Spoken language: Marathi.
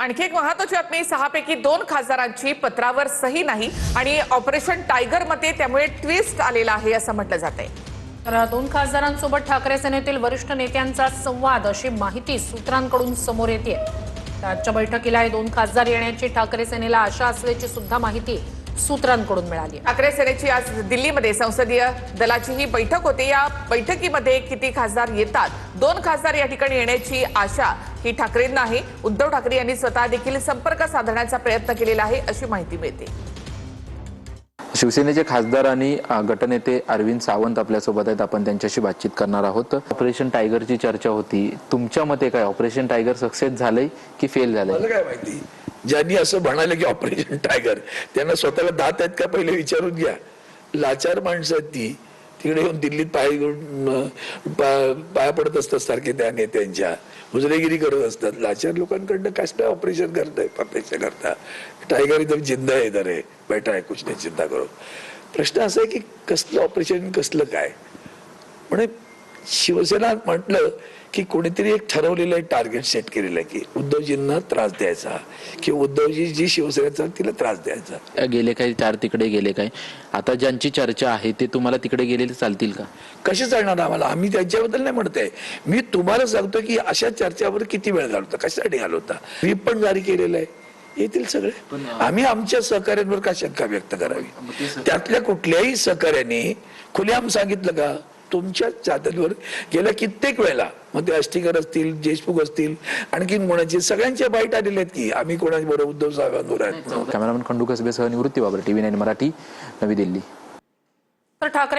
आणखी एक महत्त्वाची बातमी, 6 पैकी 2 खासदारांची पत्रावर सही नाही आणि ऑपरेशन टायगर मध्ये त्यामुळे ट्विस्ट आलेला आहे असं म्हटलं जातंय। तर 2 खासदारांसोबत ठाकरे सेनेतील वरिष्ठ नेत्यांचा संवाद अशी माहिती सूत्रांकडून समोर येते। आजच्या बैठकीला 2 खासदार येण्याची ठाकरे सेनेला आशा असल्याची सुद्धा माहिती सूत्रांकडून मिळाली। ठाकरे सेनेची आज दिल्लीमध्ये संसदीय दलाची ही बैठक होती। या बैठकीमध्ये किती खासदार येतात, 2 खासदार या ठिकाणी येण्याची आशा ही ठाकरेंना आहे। उद्धव ठाकरे यांनी स्वतः देखील संपर्क साधण्याचा प्रयत्न केलेला आहे अशी माहिती मिळते। शिवसेनेचे खासदार आणि गटनेते अरविंद सावंत आपल्यासोबत आहेत, आपण त्यांच्याशी बातचीत करणार आहोत। ऑपरेशन टायगरची चर्चा होती, तुमच्या मते काय, ऑपरेशन टायगर सक्सेस झालंय की फेल झालंय? मला काय माहिती, ज्यांनी असं म्हणाले की ऑपरेशन टायगर, त्यांना स्वतःला दात आहेत का पहिले विचारून घ्या। लाचार माणसं आहेत ती, तिकडे येऊन दिल्लीत पाया पडत असतात सारखे त्या नेत्यांच्या, हुजरेगिरी करत असतात। लाचार लोकांकडनं कसलं ऑपरेशन करताय, ऑपरेशन करता टायगर इधर जिंदा है, इधर है बैठा है, कुछ नहीं चिंता करो। प्रश्न असा आहे की कसलं ऑपरेशन, कसलं काय। म्हणजे शिवसेना म्हटलं की कोणीतरी एक ठरवलेलं एक टार्गेट सेट केलेलं आहे की उद्धवजींना त्रास द्यायचा, की उद्धवजी जी शिवसेनेचा तिला त्रास द्यायचा। गेले काय 4 तिकडे गेले काय, आता ज्यांची चर्चा आहे ते तुम्हाला तिकडे गेलेले चालतील का? कसे चालणार आम्हाला, आम्ही त्यांच्याबद्दल नाही म्हणतोय, मी तुम्हाला सांगतो की अशा चर्चावर किती वेळ घालवता, कशासाठी घालवता। व्हीप पण जारी केलेलं आहे, येतील सगळे। आम्ही आमच्या सहकार्यांवर का शंका व्यक्त करावी? त्यातल्या कुठल्याही सहकार्याने खुलेआम सांगितलं का तुमच्या चादरीवर गेल्या कित्येक वेळेला, मग ते आष्टीकर असतील, देशमुख असतील, आणखी कोणाचे, सगळ्यांचे बाईट आलेले आहेत की आम्ही कोणाच्या बरोबर उद्धव साहेबांवर आहेत। कॅमेरामन खंडू कसबेसह निवृत्ती बाबर, TV9 मराठी, नवी दिल्ली। तर ठाकरे